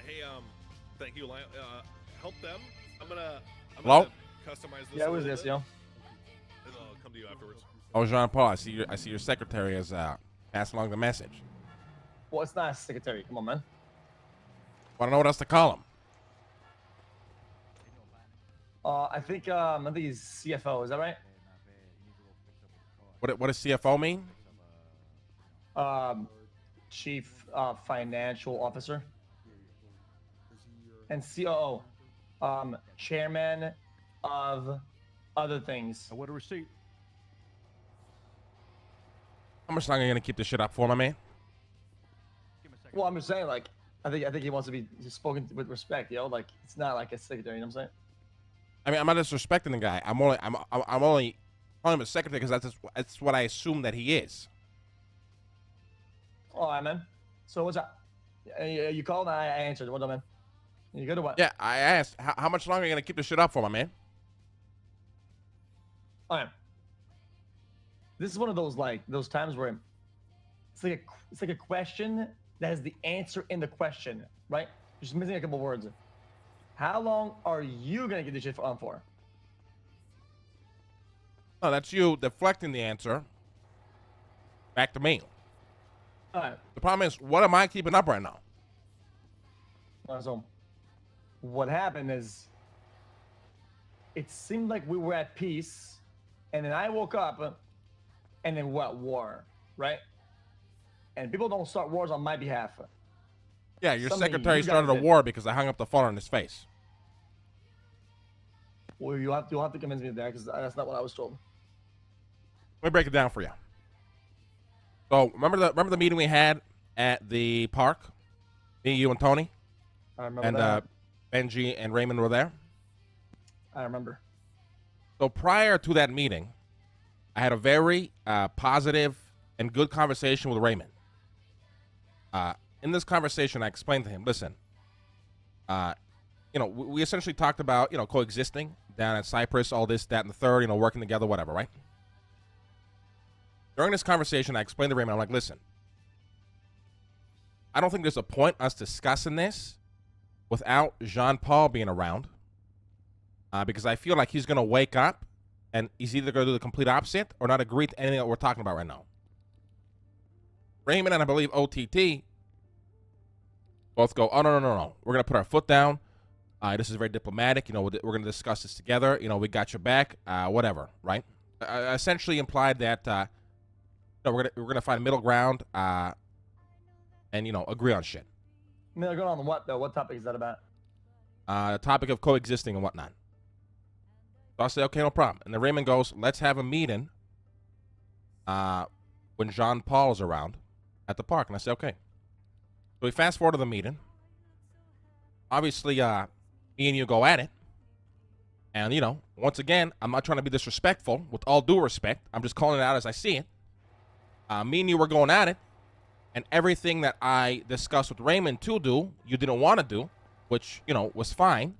hey, thank you, help them. I'm gonna Hello? customize this. Yeah, who is this, yo? And I'll come to you afterwards. Oh, Jean Paul, I see your secretary has passed along the message. Well, it's not a secretary. Come on, man. Want to know what else to call him? I think he's CFO. Is that right? What does CFO mean? Chief Financial Officer. And COO, Chairman of other things. What a receipt. How much longer are you gonna keep this shit up for, my man? Well, I'm just saying, like, I think he wants to be spoken with respect, yo. Like, it's not like a secretary. You know what I'm saying? I mean, I'm not disrespecting the guy. I'm only calling him a secretary because that's what I assume that he is. All right, man. So what's up? You called and I answered. What up, man? You good or what? Yeah, I asked how much longer are you gonna keep this shit up for, my man? All right. This is one of those times where it's like a question that has the answer in the question, right? You're just missing a couple words. How long are you gonna get this shit on for? No, that's you deflecting the answer back to me. All right. The problem is, what am I keeping up right now? So, what happened is, it seemed like we were at peace, and then I woke up, and then what? War, right? And people don't start wars on my behalf. Yeah, your Something secretary you guys started a did. war because I hung up the phone on his face. Well, you'll have to convince me of that because that's not what I was told. Let me break it down for you. So remember the meeting we had at the park? Me, you, and Tony, I remember and that. Benji and Raymond were there. I remember. So prior to that meeting, I had a very positive and good conversation with Raymond. In this conversation, I explained to him, listen, we essentially talked about, coexisting down at Cyprus, all this, that, and the third, working together, whatever, right? During this conversation, I explained to Raymond, I'm like, listen, I don't think there's a point us discussing this without Jean-Paul being around, because I feel like he's going to wake up and he's either going to do the complete opposite or not agree to anything that we're talking about right now. Raymond and I believe OTT both go, oh, no. We're going to put our foot down. This is very diplomatic. We're going to discuss this together. We got your back, whatever, right? Essentially implied that we're gonna find middle ground and agree on shit. Middle ground on what though? What topic is that about? The topic of coexisting and whatnot. So I say, okay, no problem. And then Raymond goes, let's have a meeting when Jean Paul's around at the park. And I say, okay. So we fast forward to the meeting. Obviously, me and you go at it. And, once again, I'm not trying to be disrespectful. With all due respect, I'm just calling it out as I see it. Me and you were going at it. And everything that I discussed with Raymond to do, you didn't want to do, which, was fine.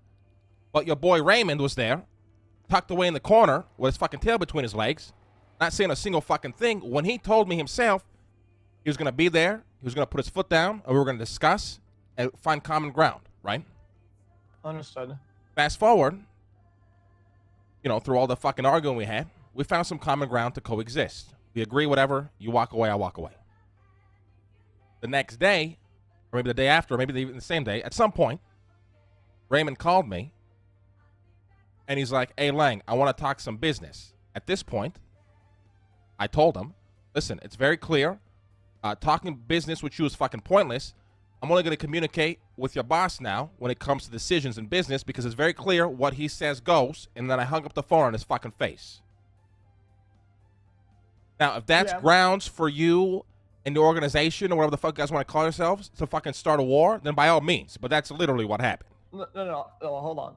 But your boy Raymond was there, tucked away in the corner with his fucking tail between his legs, not saying a single fucking thing, when he told me himself he was going to be there, he was going to put his foot down, and we were going to discuss and find common ground, right? Understood. Fast forward, through all the fucking arguing we had, we found some common ground to coexist. We agree, whatever, you walk away, I walk away. The next day, or maybe the day after, or maybe even the same day, at some point, Raymond called me, and he's like, hey, Lang, I want to talk some business. At this point, I told him, listen, it's very clear. Talking business with you is fucking pointless. I'm only going to communicate with your boss now when it comes to decisions in business because it's very clear what he says goes, and then I hung up the phone on his fucking face. Now, if that's grounds for you and the organization or whatever the fuck you guys want to call yourselves to fucking start a war, then by all means. But that's literally what happened. No, hold on.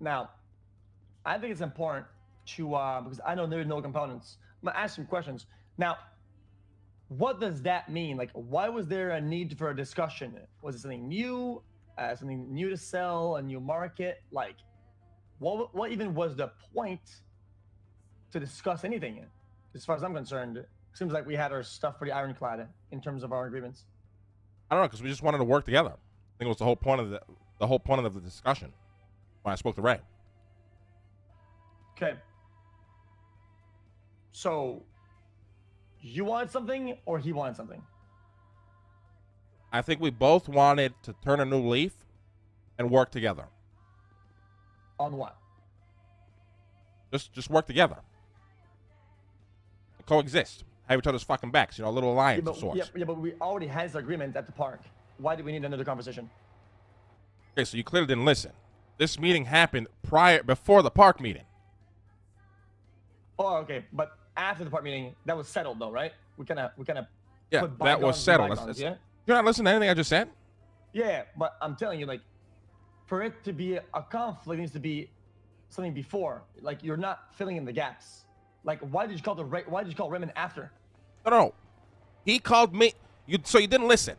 Now, I think it's important to, because I know there's no components. I'm going to ask some questions. Now, what does that mean? Like, why was there a need for a discussion? Was it something new to sell, a new market? Like, what even was the point to discuss anything? As far as I'm concerned, it seems like we had our stuff pretty ironclad in terms of our agreements. I don't know, because we just wanted to work together. think it was the whole point of the discussion when I spoke to Ray. Okay. So, you wanted something or he wanted something? I think we both wanted to turn a new leaf and work together. On what? Just work together. Coexist. Have each other's fucking backs. You know, a little alliance of sorts. Yeah, but we already had this agreement at the park. Why do we need another conversation? Okay, so you clearly didn't listen. This meeting happened before the park meeting. Oh, okay, but after the park meeting, that was settled though, right? We kind of. Yeah, put that was settled. bygones, yeah. You're not listening to anything I just said? Yeah, but I'm telling you, like, for it to be a conflict, it needs to be something before. Like, you're not filling in the gaps. Like, why did you call Raymond after? No. He called me. So you didn't listen.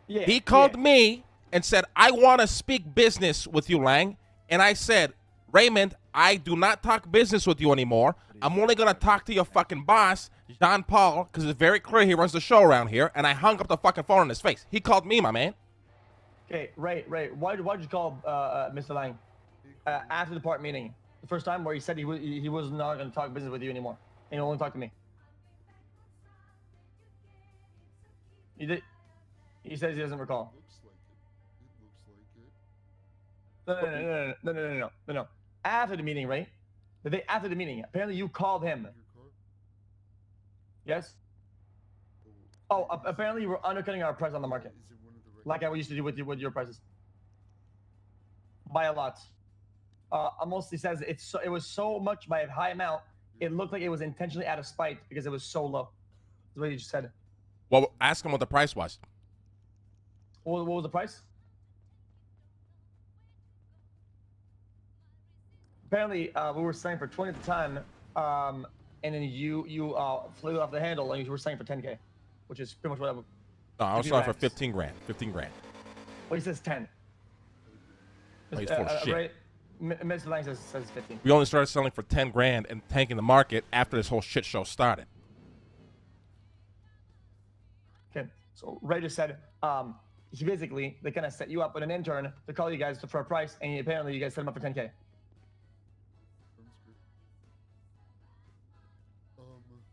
Yeah. He called me and said, I want to speak business with you, Lang. And I said, Raymond, I do not talk business with you anymore. I'm only going to talk to your fucking boss, Jean Paul, because it's very clear he runs the show around here. And I hung up the fucking phone in his face. He called me, my man. Okay, Ray, why did you call Mr. Lang after the park meeting? The first time where he said he was not going to talk business with you anymore. And he'll only talk to me. He did. He says he doesn't recall. No. After the meeting, right? The day after the meeting, apparently you called him. Yes? Oh, apparently you were undercutting our price on the market. Like I used to do with your prices. By a lot. Mostly says it was so much by a high amount, it looked like it was intentionally out of spite because it was so low. That's what you just said. Well, ask him what the price was. What was the price? Apparently, we were selling for 20 at the time, and then you flew off the handle and you were selling for 10K, which is pretty much what I would. No, I was selling for 15 grand. 15 grand. Well, he says 10. Oh, he's full of shit. Right, Mr. Lang says 15. We only started selling for 10 grand and tanking the market after this whole shit show started. Okay, so Ray just said, he basically, they kind of set you up with an intern to call you guys for a price, and apparently you guys set him up for 10K.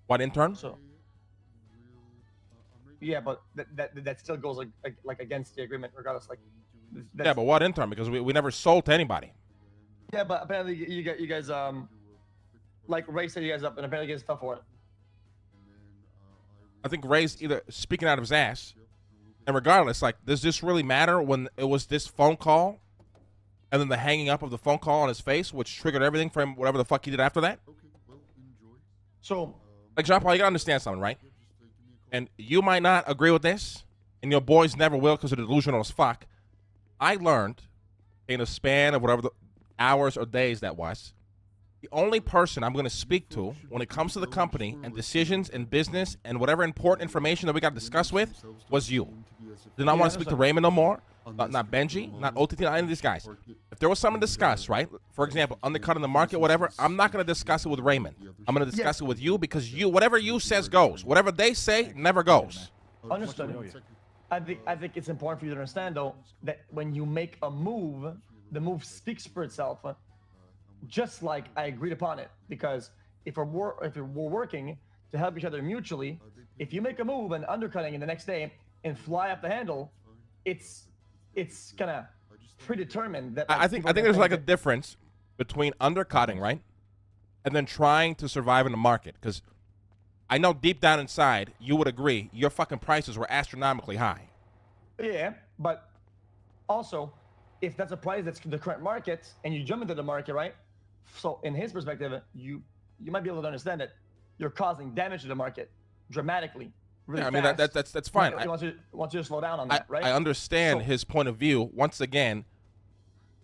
What intern? So, yeah, but that still goes like against the agreement, regardless. Like, yeah, but what intern? Because we never sold to anybody. Yeah, but apparently you guys like Ray set you guys up, and apparently you guys fell for it. I think Ray's either speaking out of his ass, and regardless, like, does this really matter when it was this phone call, and then the hanging up of the phone call on his face, which triggered everything for him, whatever the fuck he did after that? So, like, Jean Paul, you gotta understand something, right? And you might not agree with this, and your boys never will because they're delusional as fuck. I learned in a span of whatever the hours or days that was, the only person I'm going to speak to when it comes to the company and decisions and business and whatever important information that we got to discuss with was you. Did not want to speak to Raymond no more, not Benji, not OTT, not any of these guys. If there was something to discuss, right? For example, undercutting the market, whatever, I'm not going to discuss it with Raymond. I'm going to discuss it with you because whatever you says goes. Whatever they say never goes. Understood. I think it's important for you to understand, though, that when you make a move, the move speaks for itself, just like I agreed upon it. Because if we're working to help each other mutually, if you make a move and undercutting in the next day and fly up the handle, it's kind of predetermined that. I think there's like a difference between undercutting, right, and then trying to survive in the market. Because I know deep down inside you would agree your fucking prices were astronomically high. Yeah, but also, if that's a price that's the current market and you jump into the market, right? So in his perspective, you might be able to understand that you're causing damage to the market dramatically. Really yeah, I mean fast. that's fine. He wants you to slow down on that, right? I understand his point of view. Once again,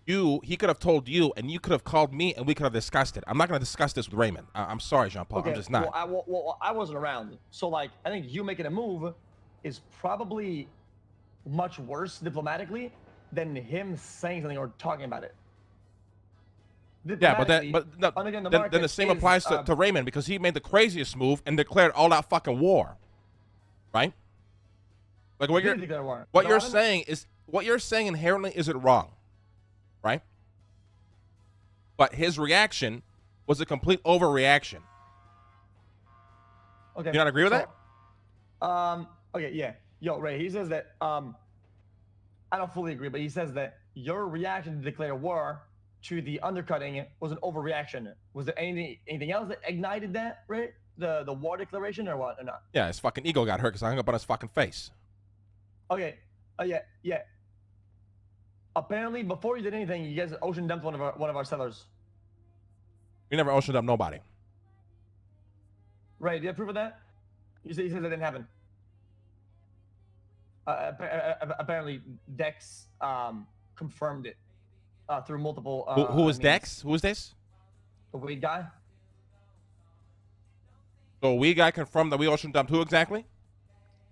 he could have told you, and you could have called me, and we could have discussed it. I'm not going to discuss this with Raymond. I'm sorry, Jean Paul. Okay, I'm just not. Well, I wasn't around, so like I think you making a move is probably much worse diplomatically than him saying something or talking about it. Yeah, but then the same applies to Raymond because he made the craziest move and declared all-out fucking war, right? Like what you're saying is what you're saying inherently isn't wrong, right? But his reaction was a complete overreaction. Okay. You not agree with that? Okay, yeah. Yo, Ray, he says that, I don't fully agree, but he says that your reaction to declare war to the undercutting was an overreaction. Was there anything else that ignited that, Ray? The war declaration or what, or not? Yeah, his fucking ego got hurt because I hung up on his fucking face. Okay. Yeah. Apparently, before you did anything, you guys ocean dumped one of our sellers. We never ocean dumped nobody. Right? Do you have proof of that? He says that didn't happen. Apparently, Dex confirmed it through multiple. Who was Dex? Who was this? The weed guy. So we guy confirmed that we ocean dumped who exactly?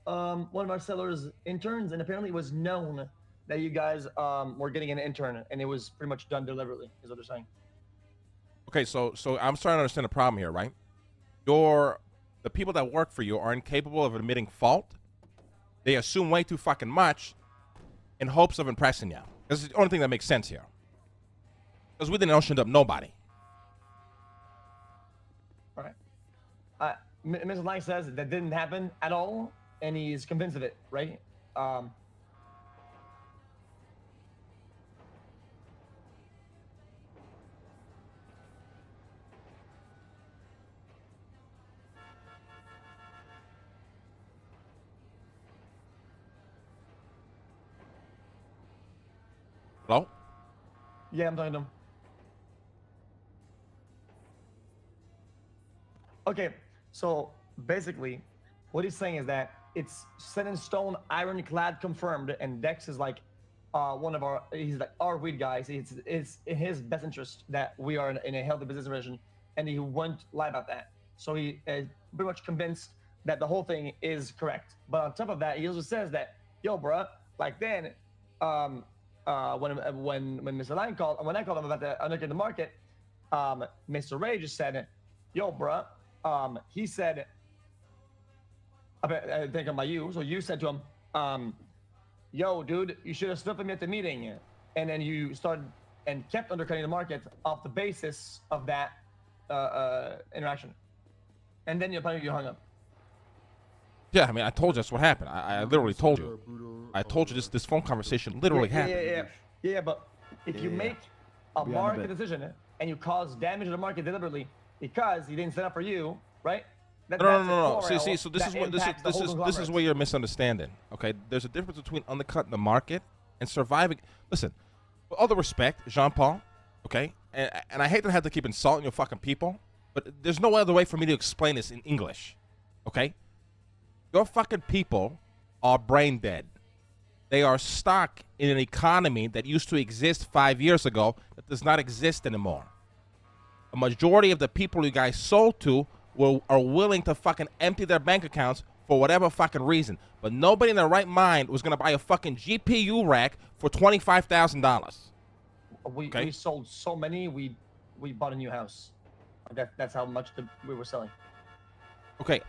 One of our sellers' interns, and apparently it was known that you guys were getting an intern, and it was pretty much done deliberately, is what they're saying. Okay, so I'm starting to understand the problem here, right? The people that work for you are incapable of admitting fault. They assume way too fucking much in hopes of impressing you. This is the only thing that makes sense here. Because we didn't ocean dump nobody. All right. Mr. Lang says that didn't happen at all, and he's convinced of it, right? Hello? Yeah, I'm talking to him. Okay, so basically, what he's saying is that it's set in stone, ironclad, confirmed, and Dex is like he's like our weed guy. So it's in his best interest that we are in a healthy business relation, and he won't lie about that. So he is pretty much convinced that the whole thing is correct. But on top of that, he also says that, yo, bruh, like then, when Mr. Lang called, when I called him about the undercut the market, Mr. Ray just said, yo, bruh, he said, I think about you. So you said to him, yo, dude, you should have stood with me at the meeting. And then you started and kept undercutting the market off the basis of that interaction. And then you hung up. Yeah, I mean, I told you that's what happened. I literally told you. I told you this phone conversation literally happened. Yeah, but if you make a market decision and you cause damage to the market deliberately because he didn't set up for you, right? No. See, so this is where you're misunderstanding. Okay, there's a difference between undercutting the market and surviving. Listen, with all the respect, Jean-Paul, okay, and I hate to have to keep insulting your fucking people, but there's no other way for me to explain this in English, okay? Your fucking people are brain dead. They are stuck in an economy that used to exist 5 years ago that does not exist anymore. A majority of the people you guys sold to are willing to fucking empty their bank accounts for whatever fucking reason. But nobody in their right mind was going to buy a fucking GPU rack for $25,000. We sold so many, we bought a new house. That's how much we were selling. Okay.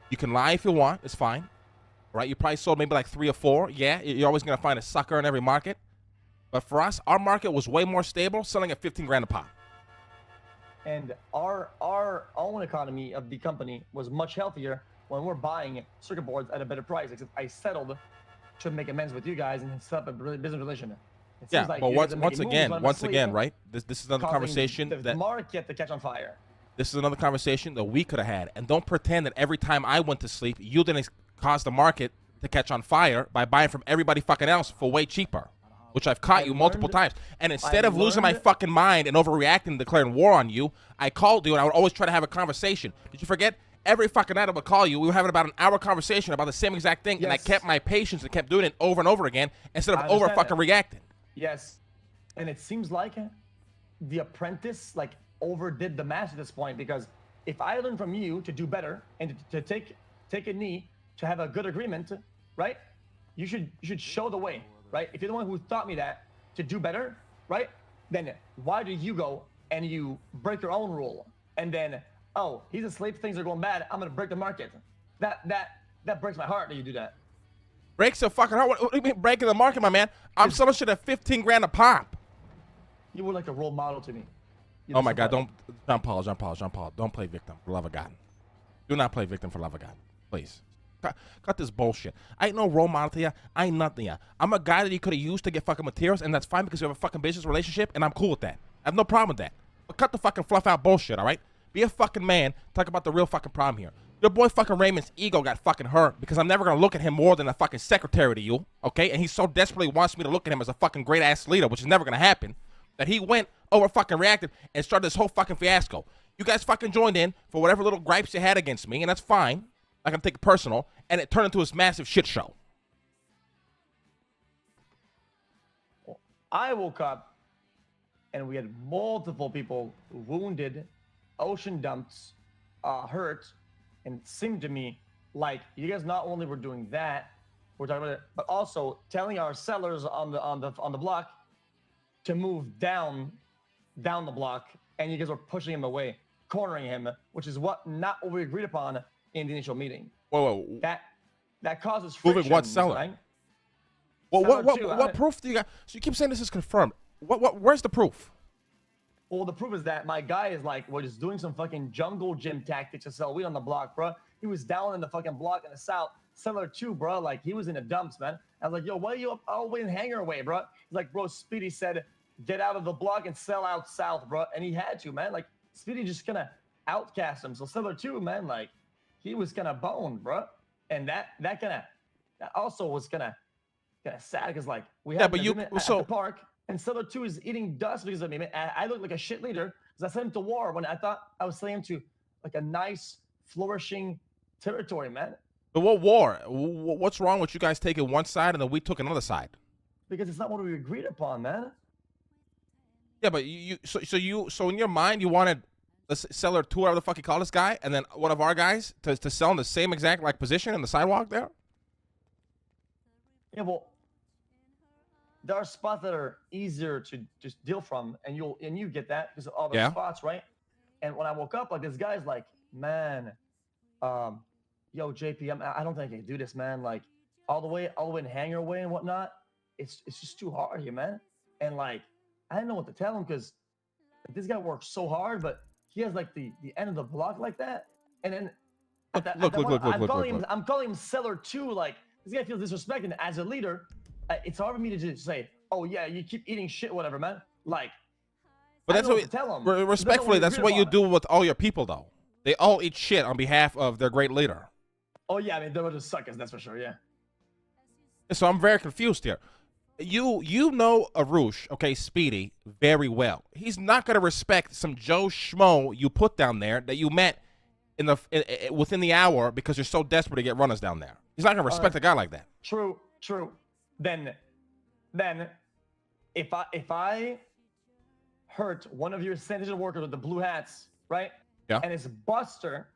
You can lie if you want. It's fine. Right? You probably sold maybe like 3 or 4. Yeah, you're always going to find a sucker in every market. But for us, our market was way more stable, selling at 15 grand a pop. And our own economy of the company was much healthier when we're buying circuit boards at a better price. Except I settled to make amends with you guys and set up a business relation. Yeah, like but once again, right? This is another conversation the market to catch on fire. This is another conversation that we could have had. And don't pretend that every time I went to sleep, you didn't cause the market to catch on fire by buying from everybody fucking else for way cheaper, which I've caught you multiple times. And instead of losing my fucking mind and overreacting and declaring war on you, I called you and I would always try to have a conversation. Did you forget? Every fucking night I would call you. We were having about an hour conversation about the same exact thing. Yes. And I kept my patience and kept doing it over and over again instead of over fucking reacting. Yes. And it seems like the apprentice overdid the math at this point, because if I learn from you to do better and to take a knee to have a good agreement, right? You should show the way, right? If you're the one who taught me that to do better, right? Then why do you go and you break your own rule and then, oh, he's a slave, things are going bad, I'm gonna break the market. That breaks my heart that you do that. Breaks are fucking hard. What do you mean breaking the market, my man? I'm selling shit at 15 grand a pop. You were like a role model to me. Oh my God! Don't John Paul. Don't play victim for the love of God. Do not play victim for the love of God, please. Cut this bullshit. I ain't no role model to ya. I ain't nothing to ya. I'm a guy that you could have used to get fucking materials, and that's fine because you have a fucking business relationship, and I'm cool with that. I have no problem with that. But cut the fucking fluff out bullshit, all right? Be a fucking man. Talk about the real fucking problem here. Your boy fucking Raymond's ego got fucking hurt because I'm never gonna look at him more than a fucking secretary to you, okay? And he so desperately wants me to look at him as a fucking great ass leader, which is never gonna happen, that he went over fucking reacted and started this whole fucking fiasco. You guys fucking joined in for whatever little gripes you had against me, and that's fine. I can take it personal, and it turned into this massive shit show. I woke up, and we had multiple people wounded, ocean dumps, hurt, and it seemed to me like you guys not only were doing that, we're talking about it, but also telling our sellers on the block to move down the block, and you guys were pushing him away, cornering him, which is not what we agreed upon in the initial meeting. Whoa. That causes friction. Moving what seller? Right? Well, Seller what proof do you got? So you keep saying this is confirmed. Where's the proof? Well, the proof is that my guy is like, we're just doing some fucking jungle gym tactics to sell weed on the block, bro. He was down in the fucking block in the south. Seller 2, bro. Like, he was in the dumps, man. I was like, yo, why are you up all the way in Hangar Way, bro? He's like, bro, Speedy said, get out of the block and sell out south, bro. And he had to, man. Like, Speedy just kind of outcast him. So Seller 2, man, like, he was kind of boned, bro. And that also was kind of sad because, like, we had at the park, and Seller 2 is eating dust because of me, man. I look like a shit leader because I sent him to war when I thought I was sending him to, like, a nice, flourishing territory, man. But what war? What's wrong with you guys taking one side and then we took another side? Because it's not what we agreed upon, man. Yeah, but so in your mind you wanted the Seller 2, whatever the fuck you call this guy, and then one of our guys to sell in the same exact like position in the sidewalk there? Yeah, well, there are spots that are easier to just deal from, and you get that because of all the spots, right? And when I woke up, like, this guy's like, man, yo, JP, I don't think I can do this, man. Like, all the way in Hangar Way and whatnot, it's just too hard here, man. And like, I didn't know what to tell him because this guy works so hard, but he has like the end of the block like that. And then I'm calling him Seller 2. Like, this guy feels disrespected as a leader. It's hard for me to just say, oh yeah, you keep eating shit, whatever, man. Like, but that's what tell him. Respectfully, that's what you do with all your people, though. They all eat shit on behalf of their great leader. Oh yeah, I mean, they were just suckers, that's for sure. Yeah. So I'm very confused here. You know Arush, okay, Speedy, very well. He's not gonna respect some Joe Schmo you put down there that you met within the hour because you're so desperate to get runners down there. He's not gonna respect a guy like that. True. Then, if I hurt one of your sanitation workers with the blue hats, right? Yeah. And it's Buster,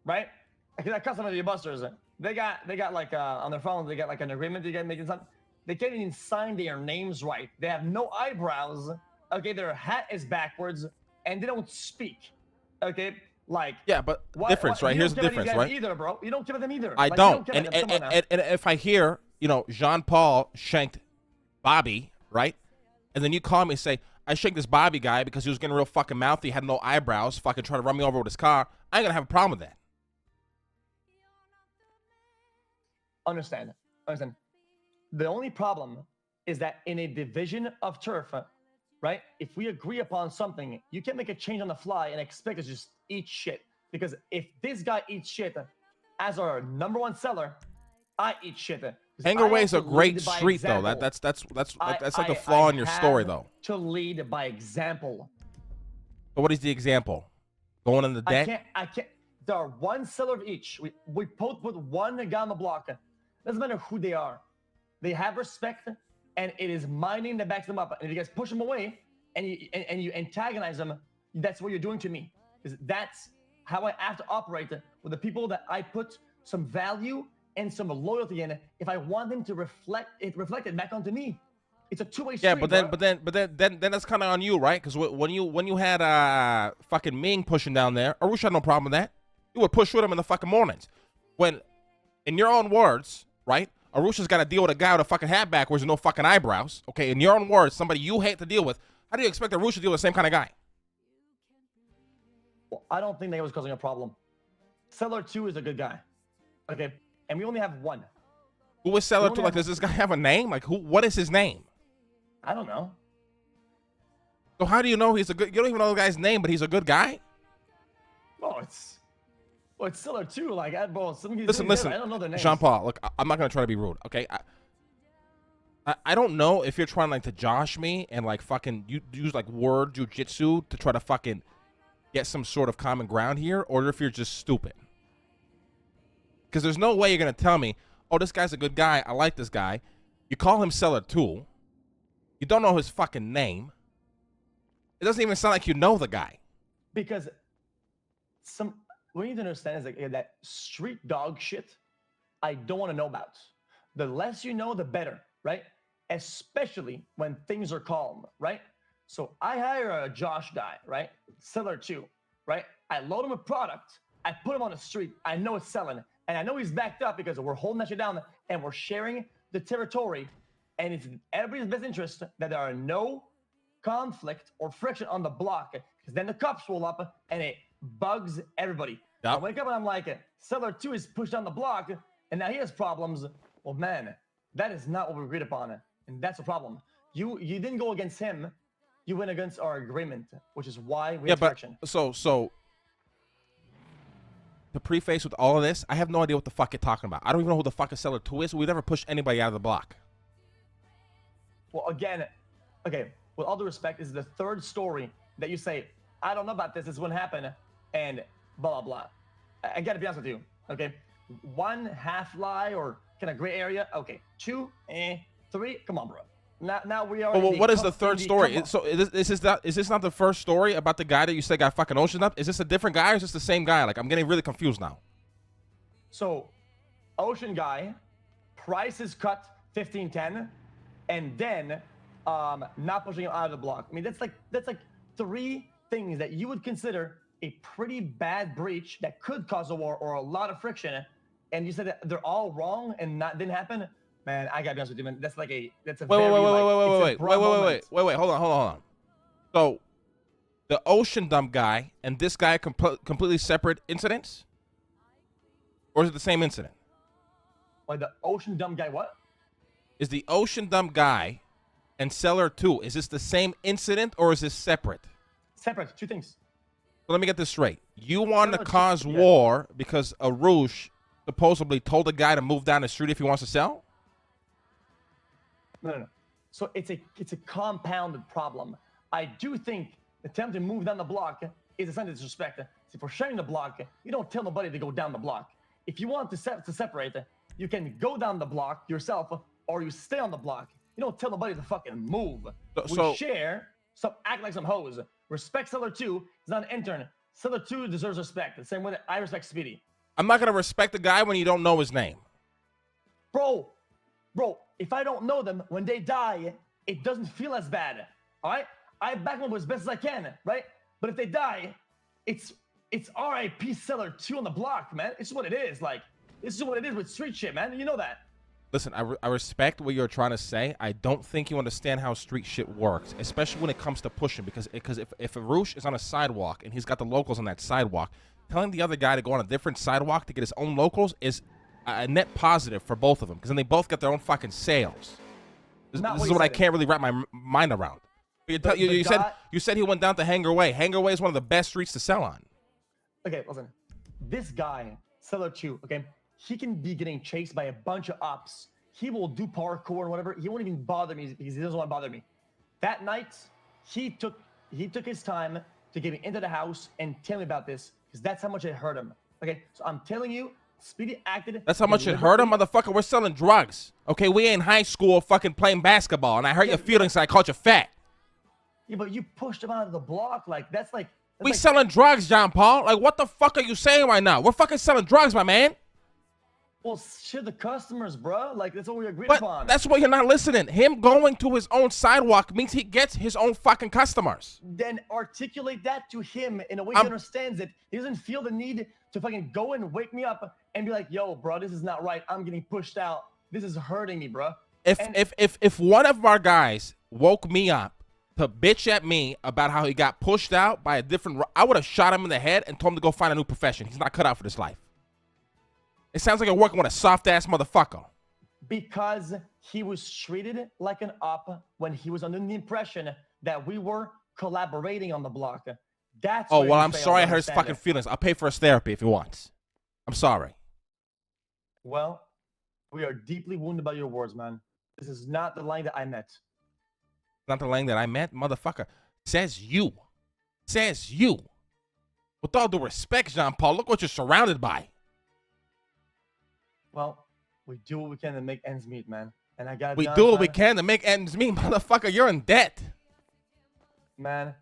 right? Because I cut some of your Busters. They got like on their phone, they got like an agreement. They got making something. They can't even sign their names right. They have no eyebrows. Okay, their hat is backwards, and they don't speak. Okay, like, yeah, but difference, right? Here's the difference, right? Either, bro, you don't give them either. I don't. And if I hear, Jean Paul shanked Bobby, right? And then you call me and say, I shanked this Bobby guy because he was getting real fucking mouthy, had no eyebrows, fucking trying to run me over with his car. I ain't gonna have a problem with that. Understand. The only problem is that in a division of turf, right? If we agree upon something, you can't make a change on the fly and expect us to just eat shit. Because if this guy eats shit as our #1 seller, I eat shit. Hangar Way is a great street, though. That's like a flaw in your story, though. To lead by example. So what is the example? Going in the deck? I can't. There are one seller of each. We both put one guy on the block. Doesn't matter who they are. They have respect, and it is mining that backs them up. And if you guys push them away and you antagonize them, that's what you're doing to me. Because that's how I have to operate with the people that I put some value and some loyalty in. If I want them to reflect it back onto me, it's a two-way street. Yeah, but then that's kind of on you, right? Because when you had fucking Ming pushing down there, Arush had no problem with that. You would push with him in the fucking mornings. When, in your own words, right? Arusha's got to deal with a guy with a fucking hat backwards and no fucking eyebrows. Okay, in your own words, somebody you hate to deal with. How do you expect Arusha to deal with the same kind of guy? Well, I don't think that was causing a problem. Seller 2 is a good guy. Okay, and we only have one. Who is Seller 2? Like, does this guy have a name? Like, who? What is his name? I don't know. So how do you know he's a good? You don't even know the guy's name, but he's a good guy. Oh, it's Seller 2. Like, bro, Listen. I don't know their names. Jean-Paul, look, I'm not gonna try to be rude, okay? I don't know if you're trying like to josh me and like fucking use like word jujitsu to try to fucking get some sort of common ground here, or if you're just stupid. Because there's no way you're gonna tell me, oh, this guy's a good guy, I like this guy. You call him Seller 2. You don't know his fucking name. It doesn't even sound like you know the guy. Because what you need to understand is like, that street dog shit, I don't want to know about. The less you know, the better, right? Especially when things are calm, right? So I hire a Josh guy, right? Seller 2, right? I load him with product. I put him on the street. I know it's selling. And I know he's backed up because we're holding that shit down and we're sharing the territory. And it's in everybody's best interest that there are no conflict or friction on the block, because then the cops roll up and it bugs everybody. Yep. I wake up and I'm like, Seller 2 is pushed down the block and now he has problems. Well, man, that is not what we agreed upon. And that's a problem. You didn't go against him. You went against our agreement, which is why we have friction. So to preface with all of this, I have no idea what the fuck you're talking about. I don't even know who the fuck a Seller 2 is. We never pushed anybody out of the block. Well, again, okay, with all due respect, this is the third story that you say, I don't know about this wouldn't happen, and blah, blah, blah. I gotta be honest with you, okay? 1 half lie or kind of gray area, okay. 2, 3, come on, bro. Now we are. Well, what is the third story? So is this not the first story about the guy that you said got fucking oceaned up? Is this a different guy or is this the same guy? Like, I'm getting really confused now. So, ocean guy, price is cut 1510, and then not pushing him out of the block. I mean, that's like 3 things that you would consider a pretty bad breach that could cause a war or a lot of friction, and you said that they're all wrong and didn't happen. Man, I gotta be honest with you, man. That's a wait, hold on. So, the ocean dump guy and this guy completely separate incidents, or is it the same incident? Like the ocean dump guy, what? Is the ocean dump guy and Seller 2, is this the same incident or is this separate? Separate, 2 things. So let me get this straight. You want to cause war because Arush supposedly told a guy to move down the street if he wants to sell? No. So it's a compounded problem. I do think attempt to move down the block is a sign of disrespect. See, for sharing the block, you don't tell nobody to go down the block. If you want to separate, you can go down the block yourself, or you stay on the block. You don't tell nobody to fucking move. We share, so act like some hoes. Respect Seller 2. He's not an intern. Seller 2 deserves respect, the same way that I respect Speedy. I'm not going to respect the guy when you don't know his name. Bro, if I don't know them, when they die, it doesn't feel as bad, all right? I back them up as best as I can, right? But if they die, it's RIP Seller 2 on the block, man. It's what it is. Like, this is what it is with street shit, man. You know that. Listen, I respect what you're trying to say. I don't think you understand how street shit works, especially when it comes to pushing. Because if Arush is on a sidewalk and he's got the locals on that sidewalk, telling the other guy to go on a different sidewalk to get his own locals is a net positive for both of them, because then they both get their own fucking sales. This is what I can't really wrap my mind around. You said he went down to Hangar Way. Hangar Way is one of the best streets to sell on. Okay, listen. This guy, Seller 2, okay, he can be getting chased by a bunch of ops. He will do parkour and whatever. He won't even bother me because he doesn't want to bother me. That night, he took his time to get me into the house and tell me about this, because that's how much it hurt him. Okay, so I'm telling you, Speedy acted. That's how much it hurt him, motherfucker. We're selling drugs. Okay, we ain't in high school fucking playing basketball, and I hurt your feelings, so I called you fat. Yeah, but you pushed him out of the block. Like, that's like... We selling drugs, John Paul. Like, what the fuck are you saying right now? We're fucking selling drugs, my man. Well, shit, the customers, bro. Like, that's what we agreed But upon. that's why you're not listening. Him going to his own sidewalk means he gets his own fucking customers. Then articulate that to him in a way he understands it. He doesn't feel the need to fucking go and wake me up and be like, yo, bro, this is not right. I'm getting pushed out This is hurting me, bro. If one of our guys woke me up to bitch at me about how he got pushed out by a different, I would have shot him in the head and told him to go find a new profession. He's not cut out for this life. It sounds like you're working with a soft ass motherfucker. Because he was treated like an op when he was under the impression that we were collaborating on the block. That's oh well, I'm sorry I hurt his fucking feelings. I'll pay for his therapy if he wants. I'm sorry. Well, we are deeply wounded by your words, man. This is not the line that I met. Not the lane that I met, motherfucker. Says you. Says you. With all due respect, Jean-Paul, look what you're surrounded by. Well, we do what we can to make ends meet, man. And I got. We do what we can to make ends meet, motherfucker. You're in debt. Man,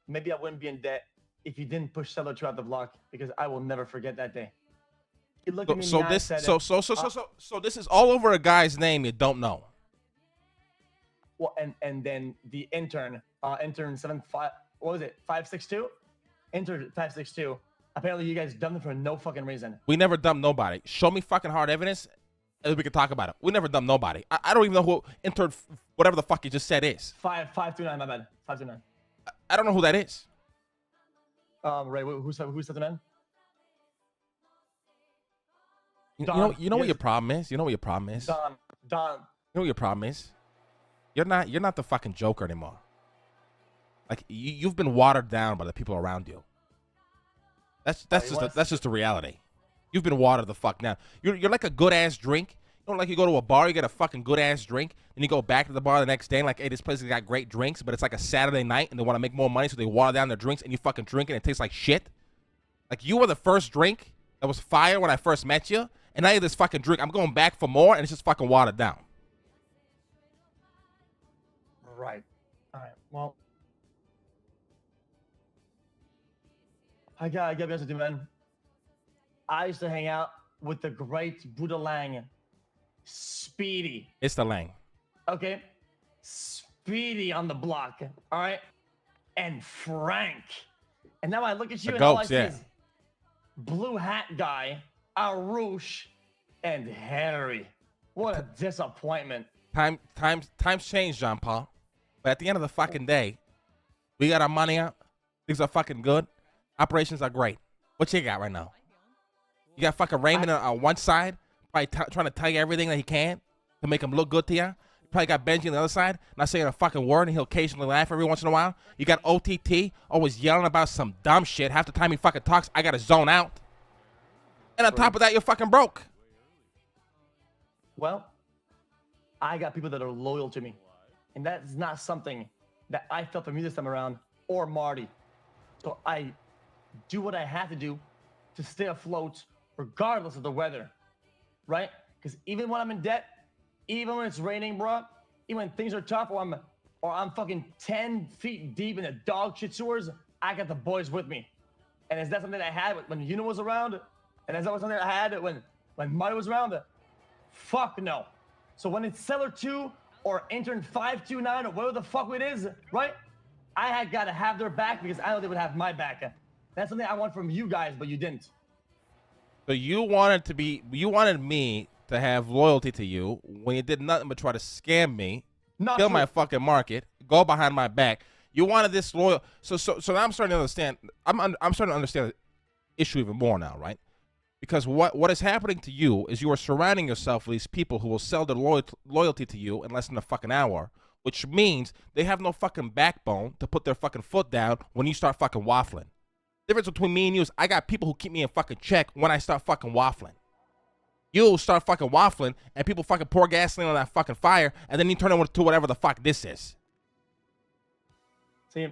maybe I wouldn't be in debt if you didn't push Seller 2 out the block, because I will never forget that day. He looked at me so this is all over a guy's name you don't know. Well, and then the intern 75, what was it, 562? Intern 562. Apparently you guys dumped him for no fucking reason. We never dumped nobody. Show me fucking hard evidence and we can talk about it. We never dumped nobody. I don't even know who intern whatever the fuck you just said is. 529, my bad. 529. I don't know who that is. Ray, who's 529? You know what your problem is? You know what your problem is? Don. You know what your problem is? You're not the fucking Joker anymore. Like you've been watered down by the people around you. That's just the reality. You've been watered the fuck down. You're like a good ass drink. You know, like you go to a bar, you get a fucking good ass drink, and you go back to the bar the next day and like, hey, this place has got great drinks, but it's like a Saturday night and they want to make more money, so they water down their drinks and you fucking drink it and it tastes like shit. Like you were the first drink that was fire when I first met you, and now you're this fucking drink. I'm going back for more and it's just fucking watered down. Right. All right. Well, I gotta be honest with you, man. I used to hang out with the great Buddha Lang, Speedy. It's the Lang. Okay, Speedy on the block. All right, and Frank. And now I look at you and all I see is blue hat guy, Arush, and Harry. What a disappointment. Times change, Jean-Paul. But at the end of the fucking day, we got our money out. Things are fucking good. Operations are great. What you got right now? You got fucking Raymond on one side, probably trying to tell you everything that he can to make him look good to you. Probably got Benji on the other side, not saying a fucking word, and he'll occasionally laugh every once in a while. You got OTT, always yelling about some dumb shit. Half the time he fucking talks, I gotta zone out. And on top of that, you're fucking broke. Well, I got people that are loyal to me. And that's not something that I felt from you this time around, or Marty. So I do what I have to do to stay afloat regardless of the weather, right? Because even when I'm in debt, even when it's raining, bro, even when things are tough, or I'm fucking 10 feet deep in the dog shit sewers, I got the boys with me. And is that something I had when Una was around? And is that something I had when Marty was around? Fuck no. So when it's Seller 2 or Intern 529 or whatever the fuck it is, right? I had got to have their back because I know they would have my back. That's something I want from you guys, but you didn't. So you wanted me to have loyalty to you when you did nothing but try to scam me, kill my fucking market, go behind my back. You wanted this loyal. So now I'm starting to understand. I'm starting to understand the issue even more now, right? Because what is happening to you is you are surrounding yourself with these people who will sell their loyalty to you in less than a fucking hour, which means they have no fucking backbone to put their fucking foot down when you start fucking waffling. The difference between me and you is I got people who keep me in fucking check when I start fucking waffling. You start fucking waffling and people fucking pour gasoline on that fucking fire and then you turn it to whatever the fuck this is. See,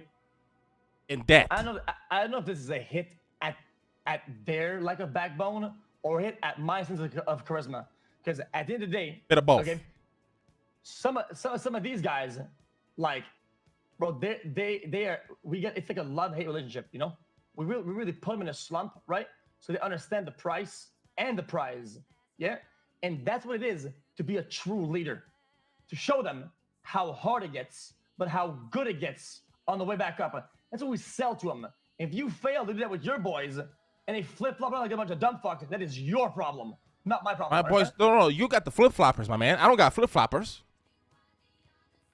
in debt. I don't know if this is a hit at their lack of backbone or a hit at my sense of charisma. Because at the end of the day, bit of both. Okay, some of these guys, like, bro, it's like a love-hate relationship, you know? We really put them in a slump, right? So they understand the price and the prize, yeah? And that's what it is to be a true leader. To show them how hard it gets, but how good it gets on the way back up. That's what we sell to them. If you fail to do that with your boys, and they flip-flop around like a bunch of dumb fucks, that is your problem, Not my problem. My boys, no, you got the flip-floppers, my man. I don't got flip-floppers.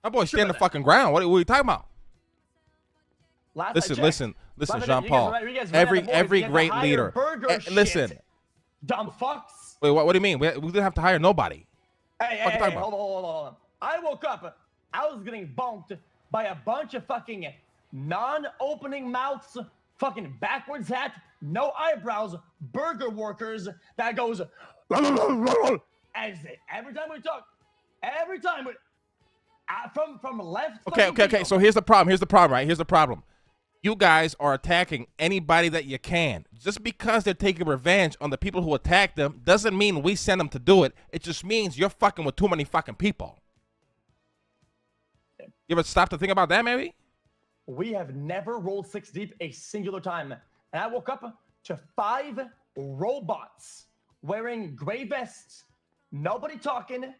My boys stand the fucking ground. What are you talking about? Listen, Jean-Paul. Every great leader. Listen. Dumb fucks. Wait, what do you mean? We didn't have to hire nobody. Hey, hold on. I woke up. I was getting bonked by a bunch of fucking non-opening mouths, fucking backwards hat, no eyebrows, burger workers that goes as every time we talk, from left. Okay. So here's the problem, right? Here's the problem. You guys are attacking anybody that you can. Just because they're taking revenge on the people who attacked them doesn't mean we send them to do it. It just means you're fucking with too many fucking people. You ever stop to think about that, maybe? We have never rolled 6 deep a singular time. And I woke up to 5 robots wearing gray vests, nobody talking,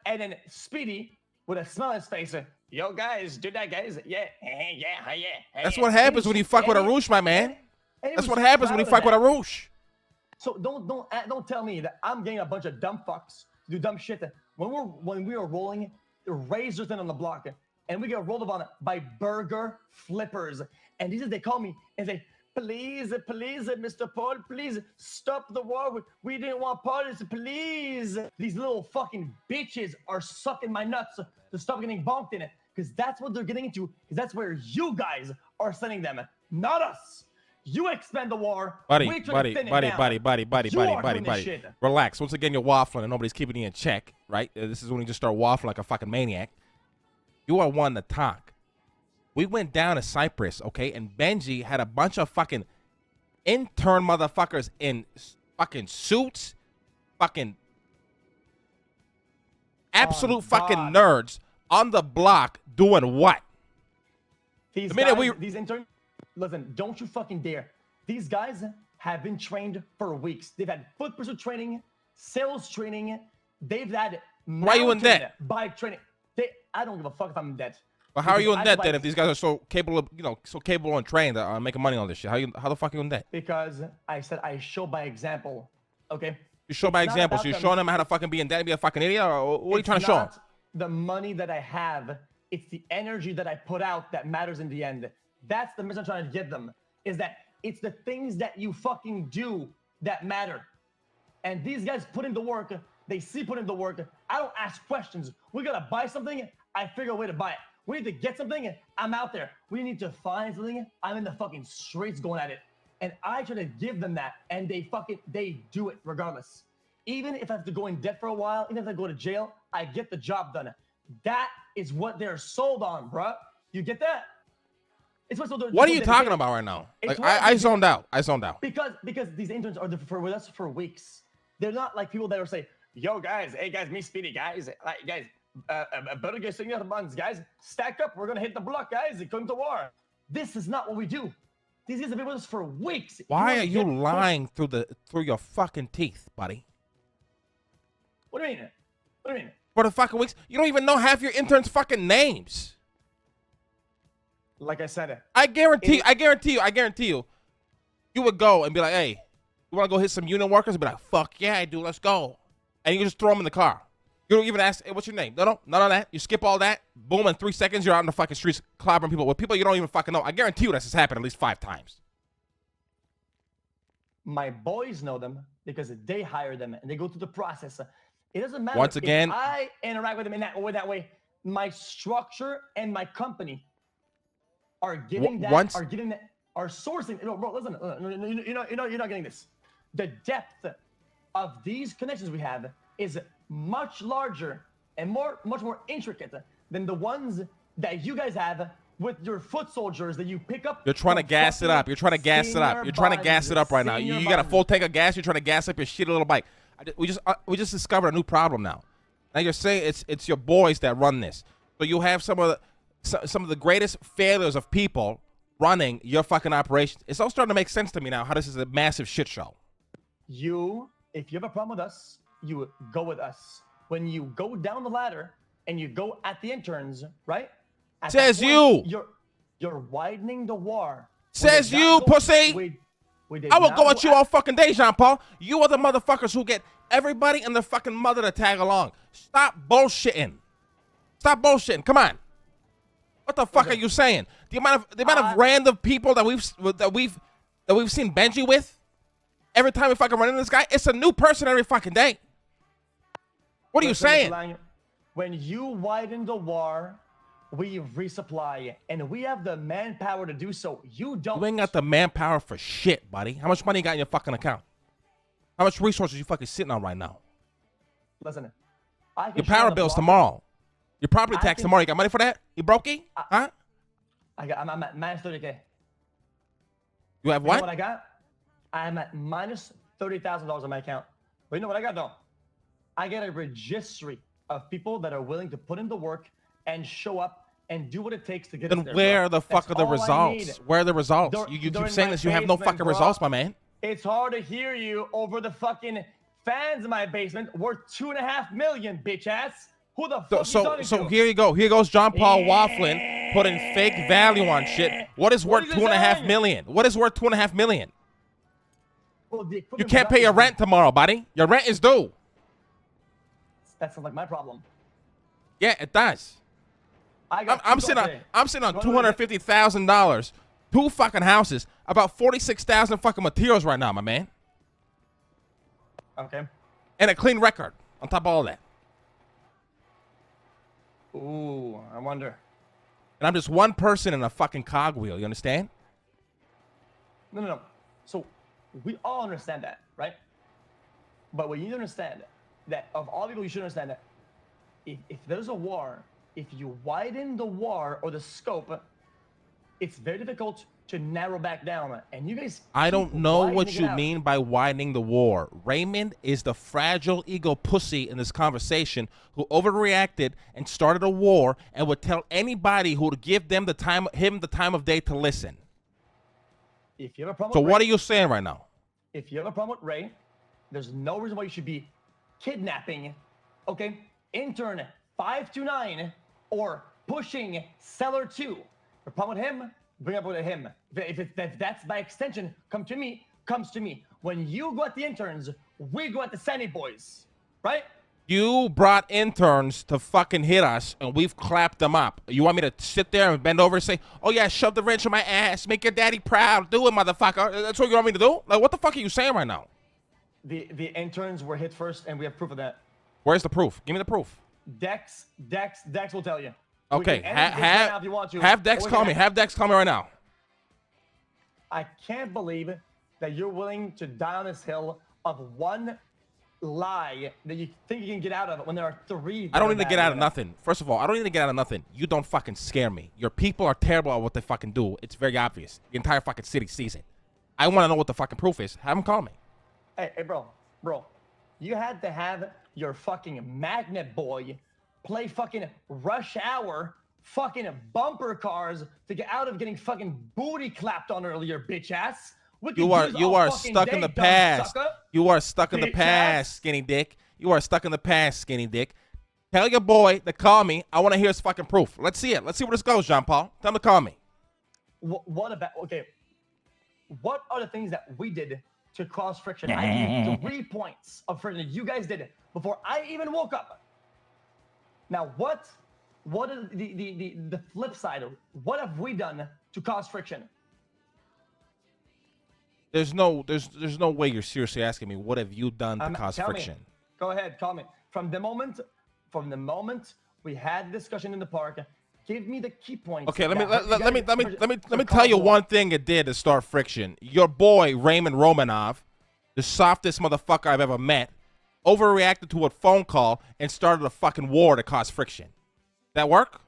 and then Speedy with a smile on his face. Yo, guys, do that, guys. Yeah. That's what happens when you fuck with a roosh, my man. That's what happens when you fuck with a roosh. So don't tell me that I'm getting a bunch of dumb fucks to do dumb shit. When we are rolling the razors in on the block, and we get rolled upon by burger flippers, and they call me and say, please, Mr. Paul, please stop the war. We didn't want parties, please. These little fucking bitches are sucking my nuts to stop getting bonked in it, because that's what they're getting into, because that's where you guys are sending them, not us. You expand the war. Buddy. Relax. Once again, you're waffling and nobody's keeping you in check, right? This is when you just start waffling like a fucking maniac. You are one to talk. We went down to Cyprus, okay, and Benji had a bunch of fucking intern motherfuckers in fucking suits, fucking absolute fucking nerds on the block doing what? These interns, listen, don't you fucking dare. These guys have been trained for weeks. They've had foot pursuit training, sales training. They've had why are you in debt? Bike training. I don't give a fuck if I'm in debt. But how are you in debt then if these guys are so capable of, so capable and trained that are making money on this shit? How the fuck are you in debt? Because I said I show by example, okay? You show by example, so you're showing them how to fucking be in debt and be a fucking idiot, or what are you trying to show them? The money that I have, it's the energy that I put out that matters in the end. That's the message I'm trying to give them, is that it's the things that you fucking do that matter. And these guys put in the work, they see put in the work. I don't ask questions. We gotta buy something, I figure a way to buy it. We need to get something, I'm out there. We need to find something, I'm in the fucking streets going at it. And I try to give them that, and they do it regardless. Even if I have to go in debt for a while, even if I go to jail, I get the job done. That is what they're sold on, bruh. You get that? It's what are you talking about right now? Like I zoned out. Because these interns are with us for weeks. They're not like people that are saying, yo guys, hey guys, me Speedy guys, like guys, better get singing out buns, guys. Stack up, we're gonna hit the block, guys. Come to war. This is not what we do. These guys have been with us for weeks. Why are you lying through your fucking teeth, buddy? What do you mean? What do you mean? For the fucking weeks, you don't even know half your interns' fucking names. Like I said, I guarantee you, you would go and be like, hey, you want to go hit some union workers? And be like, fuck yeah, I do. Let's go. And you just throw them in the car. You don't even ask, hey, what's your name? No, none of that. You skip all that. Boom, in 3 seconds, you're out in the fucking streets clobbering people with people you don't even fucking know. I guarantee you this has happened at least 5 times. My boys know them because they hire them and they go through the process. It doesn't matter. Once again, if I interact with them in that way. My structure and my company are giving are sourcing. No, bro, listen. You're not getting this. The depth of these connections we have is much larger and much more intricate than the ones that you guys have with your foot soldiers that you pick up. You're trying to gas it up. You're trying to gas it up right now. You got a full tank of gas. You're trying to gas up your shitty little bike. We just discovered a new problem now. Now you're saying it's your boys that run this. So you have some of the greatest failures of people running your fucking operations. It's all starting to make sense to me now how this is a massive shit show. If you have a problem with us, you go with us. When you go down the ladder and you go at the interns, right? Says you. You're widening the war. Says you, pussy. We did I will not go at you all fucking day, Jean Paul. You are the motherfuckers who get everybody and their fucking mother to tag along. Stop bullshitting. Stop bullshitting. Come on. What the fuck are you saying? The amount of random people that we've seen Benji with every time we fucking run into this guy, it's a new person every fucking day. What are you saying? When you widen the war, we resupply, and we have the manpower to do so. You don't. You ain't got the manpower for shit, buddy. How much money you got in your fucking account? How much resources you fucking sitting on right now? Listen, your power bill's tomorrow. Your property tax tomorrow. You got money for that? You brokey? Huh? I'm at minus 30K. You have what? You know what I got? I'm at minus $30,000 on my account. But you know what I got though? I get a registry of people that are willing to put in the work and show up and do what it takes to get us there. Then where the fuck are the results? Where are the results? You keep saying this. You have no fucking results, my man. It's hard to hear you over the fucking fans in my basement worth $2.5 million, bitch ass. Who the fuck you talking to? So here you go. Here goes John Paul waffling, putting fake value on shit. What is worth $2.5 million? What is worth $2.5 million? Well, you can't pay your rent tomorrow, buddy. Your rent is due. That sounds like my problem. Yeah, it does. I'm sitting on $250,000, 2 fucking houses, about 46,000 fucking materials right now, my man. Okay. And a clean record on top of all that. Ooh, I wonder. And I'm just one person in a fucking cogwheel. You understand? No. So we all understand that, right? But what you need to understand that of all people, you should understand that if there's a war, if you widen the war or the scope, it's very difficult to narrow back down. And you guys, I don't know what you mean by widening the war. Raymond is the fragile ego pussy in this conversation who overreacted and started a war and would tell anybody who would give them the time of day to listen. If you have a problem, so what are you saying right now? If you have a problem with Ray, there's no reason why you should be kidnapping, okay, intern 529 or pushing seller 2. The problem with him, bring up with him. If that's by extension, comes to me. When you go at the interns, we go at the Sandy boys, right? You brought interns to fucking hit us, and we've clapped them up. You want me to sit there and bend over and say, oh yeah, shove the wrench in my ass, make your daddy proud, do it, motherfucker. That's what you want me to do? Like, what the fuck are you saying right now? The interns were hit first, and we have proof of that. Where's the proof? Give me the proof. Dex will tell you. Okay, have Dex call me. Have Dex call me right now. I can't believe that you're willing to die on this hill of one lie that you think you can get out of when there are 3. I don't need to get out of nothing. First of all, I don't need to get out of nothing. You don't fucking scare me. Your people are terrible at what they fucking do. It's very obvious. The entire fucking city sees it. I want to know what the fucking proof is. Have him call me. Hey, bro. You had to have your fucking magnet boy play fucking rush hour fucking bumper cars to get out of getting fucking booty clapped on earlier, bitch ass. You are stuck in the past. You are stuck in the past, skinny dick. You are stuck in the past, skinny dick. Tell your boy to call me. I want to hear his fucking proof. Let's see it. Let's see where this goes, Jean Paul. Tell him to call me. What about, okay, what are the things that we did to cause friction? I gave 3 points of friction that you guys did before I even woke up. Now, what is the flip side of what have we done to cause friction? There's no way you're seriously asking me what have you done to cause friction. Me. Go ahead, call me. From the moment we had discussion in the park, give me the key points. Okay, let me tell you one thing it did to start friction. Your boy Raymond Romanov, the softest motherfucker I've ever met, overreacted to a phone call and started a fucking war to cause friction. That work?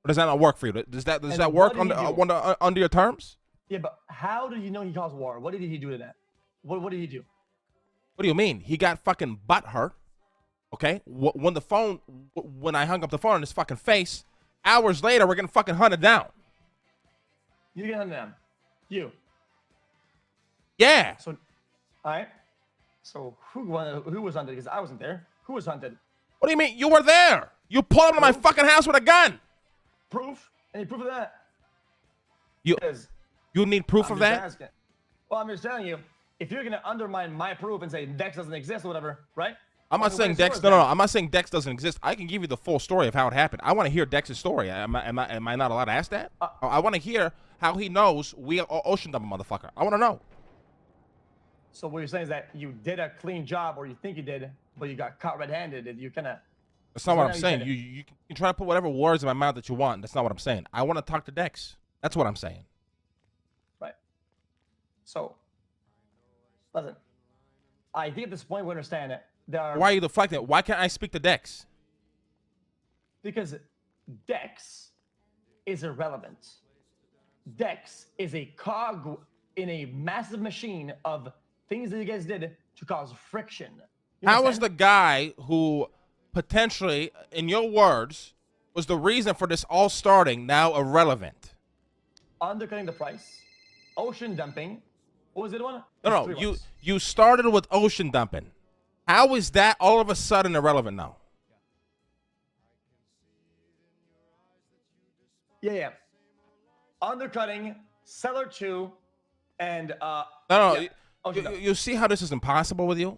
Or does that not work for you? Does that work under your terms? Yeah, but how do you know he caused war? What did he do to that? What did he do? What do you mean? He got fucking butt hurt. Okay? When I hung up the phone on his fucking face, hours later, we're getting fucking hunted down. You get hunted down? You? Yeah. So, all right. So who was hunted? Because I wasn't there. Who was hunted? What do you mean? You were there. You pulled up to my fucking house with a gun. Proof? Any proof of that? You need proof of that? Asking. Well, I'm just telling you, if you're gonna undermine my proof and say Dex doesn't exist or whatever, right? I'm not saying Dex. No, I'm not saying Dex doesn't exist. I can give you the full story of how it happened. I want to hear Dex's story. Am I not allowed to ask that? I want to hear how he knows we ocean dump a motherfucker. I want to know. So what you're saying is that you did a clean job, or you think you did, but you got caught red-handed, and you kind of. That's not what I'm saying. You can try to put whatever words in my mouth that you want. That's not what I'm saying. I want to talk to Dex. That's what I'm saying. Right. So, listen. I think at this point we understand it. Why are you deflecting it? Why can't I speak to Dex? Because Dex is irrelevant. Dex is a cog in a massive machine of things that you guys did to cause friction. How is the guy who potentially, in your words, was the reason for this all starting now irrelevant? Undercutting the price, ocean dumping. What was it one? No, you started with ocean dumping. How is that all of a sudden irrelevant now? Yeah. Undercutting, seller 2, and you see how this is impossible with you?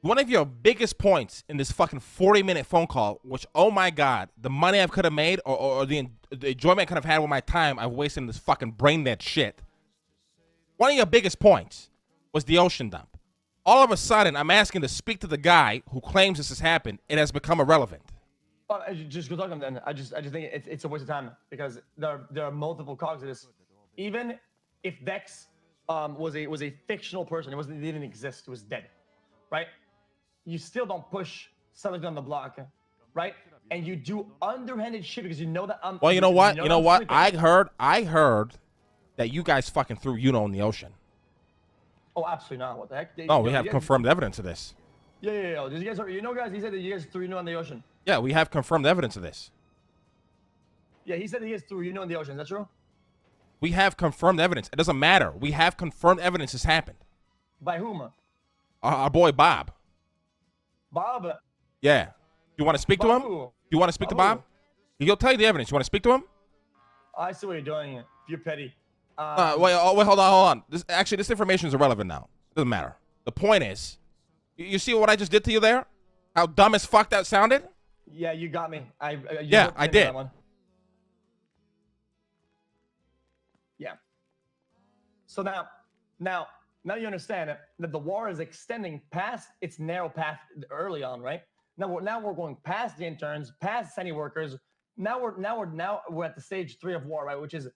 One of your biggest points in this fucking 40-minute phone call, which, oh my God, the money I could have made or the enjoyment I could have had with my time I've wasted in this fucking brain dead shit. One of your biggest points was the ocean dump. All of a sudden, I'm asking to speak to the guy who claims this has happened. It has become irrelevant. Just go talk to him then. I just think it's a waste of time because there are multiple cogs to this. Even if Dex was a fictional person, it didn't exist. It was dead, right? You still don't push sellers down the block, right? And you do underhanded shit because you know that I'm. Well, you know what? You know what? I heard that you guys fucking threw in the ocean. Oh, absolutely not. What the heck? Oh, we have confirmed evidence of this. Yeah. Did you guys, guys, he said that you guys threw on the ocean. Yeah, we have confirmed evidence of this. Yeah, he said that he guys threw in the ocean. Is that true? We have confirmed evidence. It doesn't matter. We have confirmed evidence has happened. By whom? Our boy Bob. Bob? Yeah. You want to speak to him? You want to speak to Bob? He'll tell you the evidence. You want to speak to him? I see what you're doing here. You're petty. Wait, hold on. This information is irrelevant now. Doesn't matter. The point is, you see what I just did to you there? How dumb as fuck that sounded? Yeah, you got me. I did. Yeah. So now you understand that the war is extending past its narrow path early on, right? Now we're going past the interns, past seni workers. Now we're at the stage 3 of war, right? Which is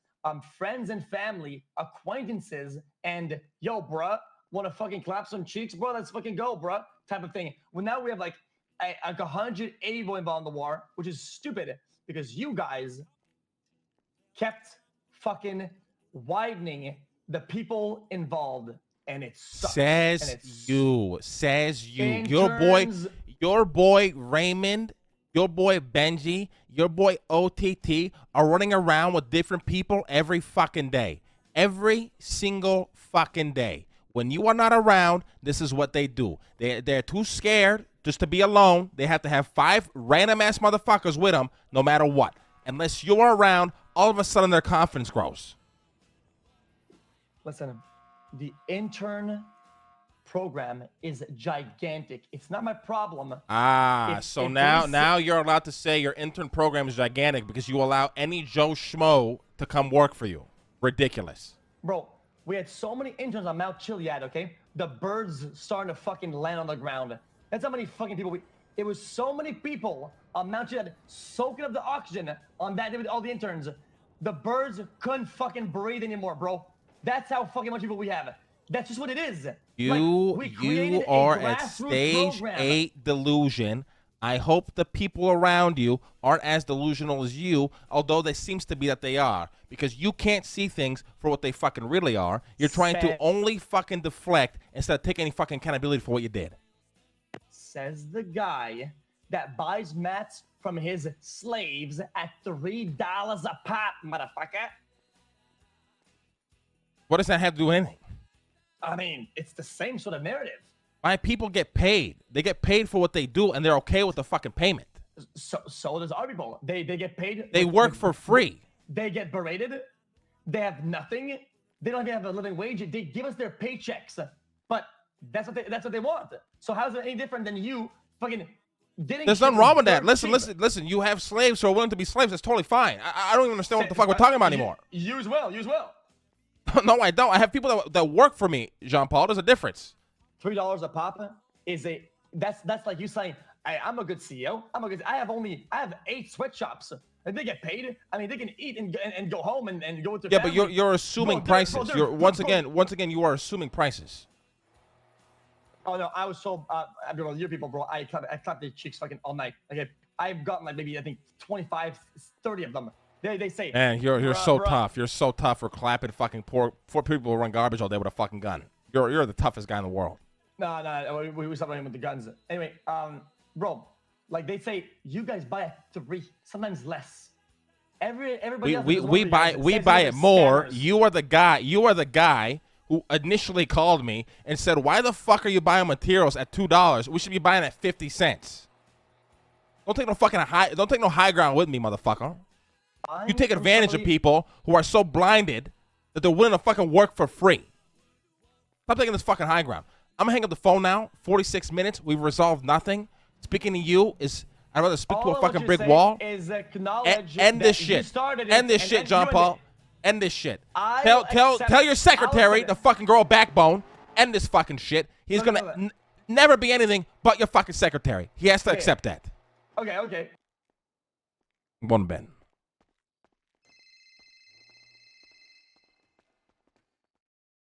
friends and family, acquaintances, and yo, bruh, wanna fucking clap some cheeks, bro? Let's fucking go, bruh, type of thing. Well, now we have like 180 people involved in the war, which is stupid because you guys kept fucking widening the people involved, and it sucks. Says you. Your boy Raymond, your boy Benji, your boy OTT are running around with different people every fucking day. Every single fucking day. When you are not around, this is what they do. They're too scared just to be alone. They have to have 5 random-ass motherfuckers with them no matter what. Unless you're around, all of a sudden their confidence grows. Listen, the intern program is gigantic. It's not my problem. So now you're allowed to say your intern program is gigantic because you allow any Joe Schmo to come work for you. Ridiculous. Bro, we had so many interns on Mount Chiliad, okay? The birds starting to fucking land on the ground. That's how many fucking people it was so many people on Mount Chiliad soaking up the oxygen on that day with all the interns. The birds couldn't fucking breathe anymore, bro. That's how fucking much people we have. That's just what it is. You are at stage 8 delusion. I hope the people around you aren't as delusional as you, although there seems to be that they are, because you can't see things for what they fucking really are. You're trying to only fucking deflect instead of taking any fucking accountability for what you did. Says the guy that buys mats from his slaves at $3 a pop, motherfucker. What does that have to do with anything? I mean, it's the same sort of narrative. My people get paid. They get paid for what they do, and they're okay with the fucking payment. So does our people. They get paid. They work for free. They get berated. They have nothing. They don't even have a living wage. They give us their paychecks, but that's what they want. So how's it any different than you fucking getting? There's nothing wrong with that. Listen. You have slaves who are willing to be slaves. That's totally fine. I don't even understand what the fuck we're talking about anymore. You as well. No, I don't. I have people that work for me, Jean-Paul. There's a difference. $3 a pop is that's like you saying, hey, I'm a good CEO. I have 8 sweatshops. And they get paid. I mean, they can eat and go home and go with their family. But you're assuming prices. Once again, you are assuming prices. Oh no, I was so you people, bro. I clapped their cheeks fucking all night. Okay, I've gotten like maybe I think 25, 30 of them. They say. Man, you're so tough. You're so tough for clapping fucking poor people who run garbage all day with a fucking gun. You're the toughest guy in the world. No, we stop running with the guns. Anyway, bro. Like they say, you guys buy 3, sometimes less. Everybody else we buy it more. Scammers. You are the guy who initially called me and said, "Why the fuck are you buying materials at $2? We should be buying at 50 cents." Don't take no high ground with me, motherfucker. You take advantage of people who are so blinded that they're willing to fucking work for free. Stop taking this fucking high ground. I'm gonna hang up the phone now. 46 minutes. We've resolved nothing. Speaking to you is I'd rather speak to a fucking brick wall. End this shit. End this shit, John Paul. End this shit. Tell your secretary to fucking grow a backbone. End this fucking shit. He's gonna never be anything but your fucking secretary. He has to accept that. Okay. Bon Ben.